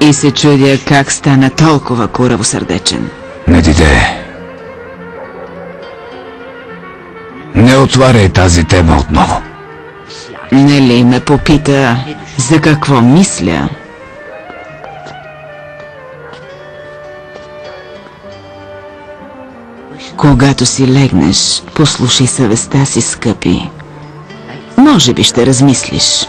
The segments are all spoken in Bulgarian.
И се чудя как стана толкова куравосърдечен. Не, Диде. Не отваряй тази тема отново. Нели ме попита за какво мисля. Когато си легнеш, послушай съвестта си, скъпи. Може би ще размислиш.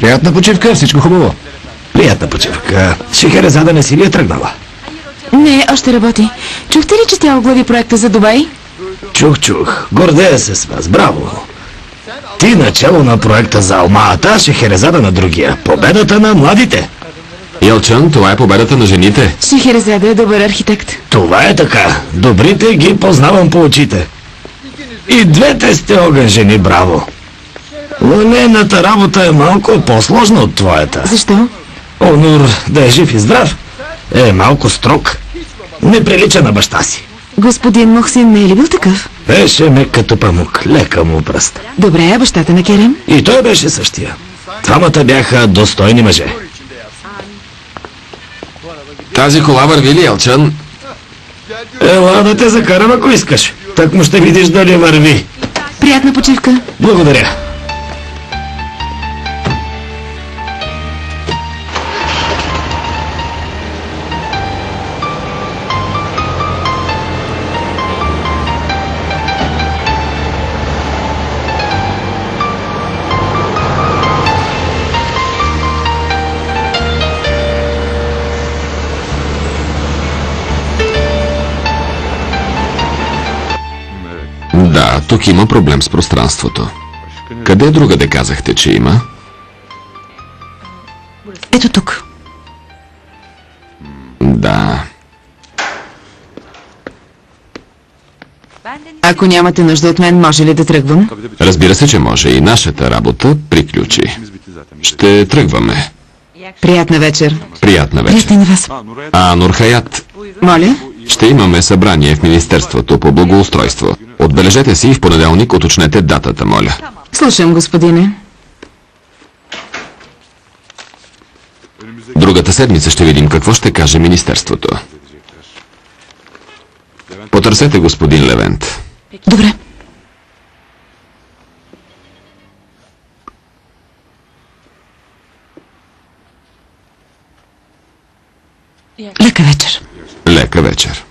Приятна почивка, всичко хубаво. Приятна почивка. Шехерезада не си ли е тръгнала? Не, още работи. Чухте ли, че тя оглави проекта за Дубай? Чух. Гордея се с вас. Браво. Ти начало на проекта за Алмаата, Шехерезада на другия. Победата на младите. Елчан, това е победата на жените. Шехерезада е добър архитект. Това е така. Добрите ги познавам по очите. И двете сте огън жени, браво. Но нейната работа е малко по-сложна от твоята. Защо? Онур, да е жив и здрав, е малко строг. Не прилича на баща си. Господин Мухсин не е ли бил такъв? Беше мек като памук, лека му пръст. Добре, а бащата на Керем? И той беше същия. Двамата бяха достойни мъже. Тази кола върви ли, Елчан? Ела да те закарам, ако искаш. Так му ще видиш дали върви. Приятна почивка. Благодаря. Да, тук има проблем с пространството. Къде другаде казахте, че има? Ето тук. Да. Ако нямате нужда от мен, може ли да тръгвам? Разбира се, че може. И нашата работа приключи. Ще тръгваме. Приятна вечер. Приятна вечер. Приятна и на вас. А, Нурхаят, Моля? ще имаме събрание в Министерството по благоустройство. Отбележете си и в понеделник уточнете датата, моля. Слушам, господине. Другата седмица ще видим какво ще каже Министерството. Потърсете господин Левент. Добре. Лека вечер. Лека вечер.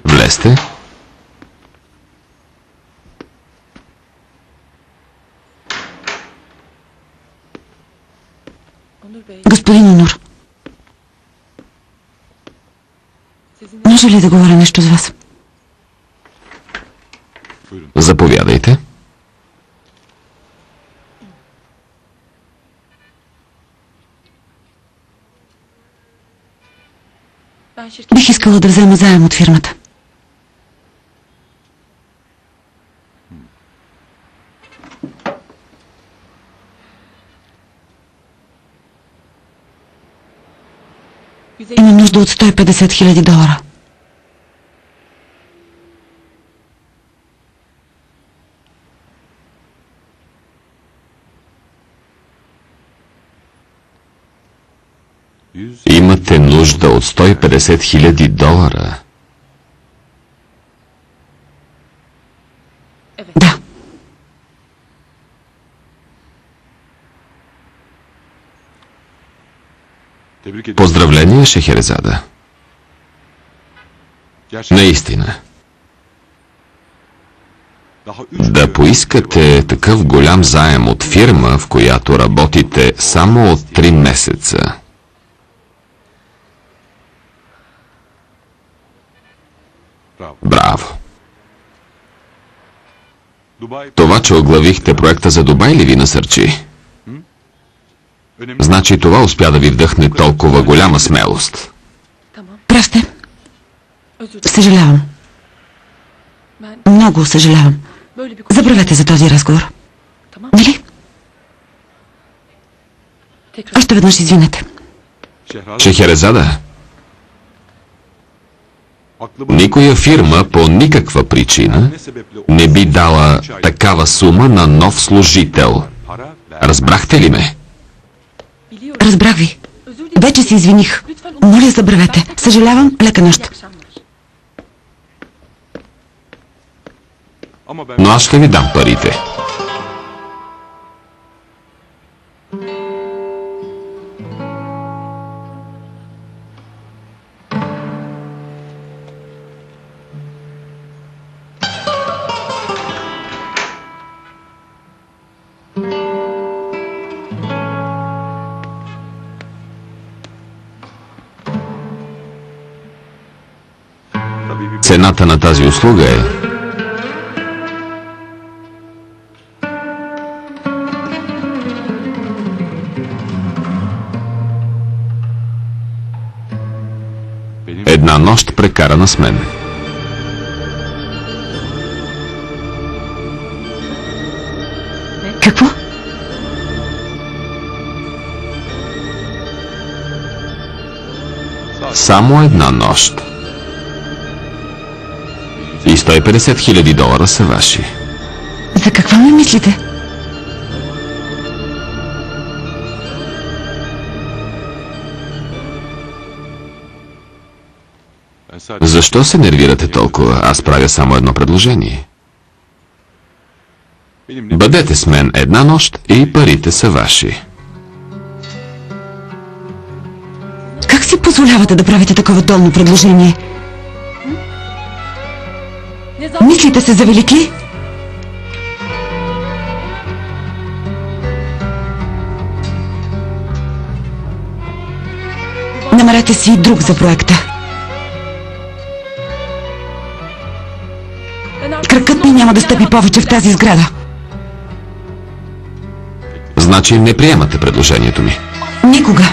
Влезте. Господин Онур, може ли да говоря нещо с вас? Заповядайте. Бих искала да взема заем от фирмата. Имам нужда от 150 хиляди долара. Имате нужда от 150 хиляди долара. Да. Поздравления, Шехерезада. Наистина. Да поискате такъв голям заем от фирма, в която работите само от 3 месеца. Браво! Това, че оглавихте проекта за Дубай, ли ви насърчи? Значи това успя да ви вдъхне толкова голяма смелост. Прав сте. Съжалявам. Много съжалявам. Забравете за този разговор. Нали? Още веднъж извинете. Шехерезада, никоя фирма по никаква причина не би дала такава сума на нов служител. Разбрахте ли ме? Разбрах ви. Вече се извиних. Моля, забравете. Съжалявам, лека нощ. Но аз ще ви дам парите. Цената на тази услуга е една нощ прекарана с мен. Какво? Само една нощ. И 150 хиляди долара са ваши. За какво ми мислите? Защо се нервирате толкова? Аз правя само едно предложение. Бъдете с мен една нощ и парите са ваши. Как си позволявате да правите такова долно предложение? Мислите се за велики? Намерете си друг за проекта. Кракът ми няма да стъпи повече в тази сграда. Значи не приемате предложението ми. Никога.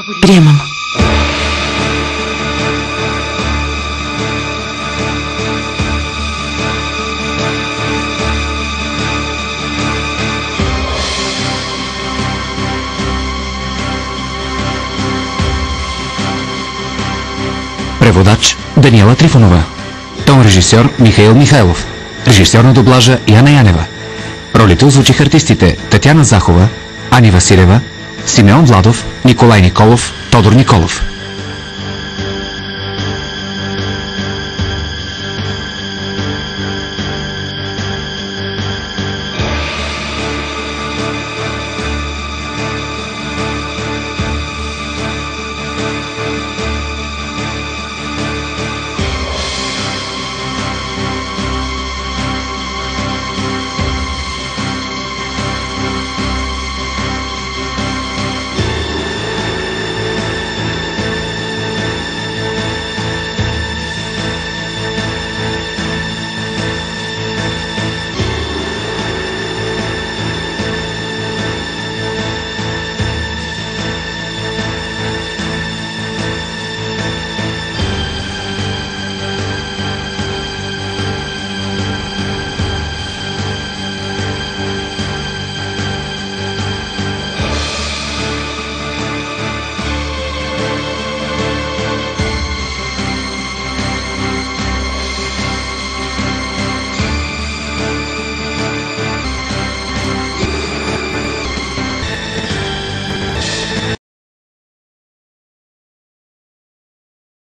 Приемам. Преводач Даниела Трифонова. Тон режисьор Михаил Михайлов. Режисьор на дублажа Яна Янева. Ролите озвучиха артистите Татяна Захова, Ани Василева, Симеон Владов, Николай Николов, Тодор Николов.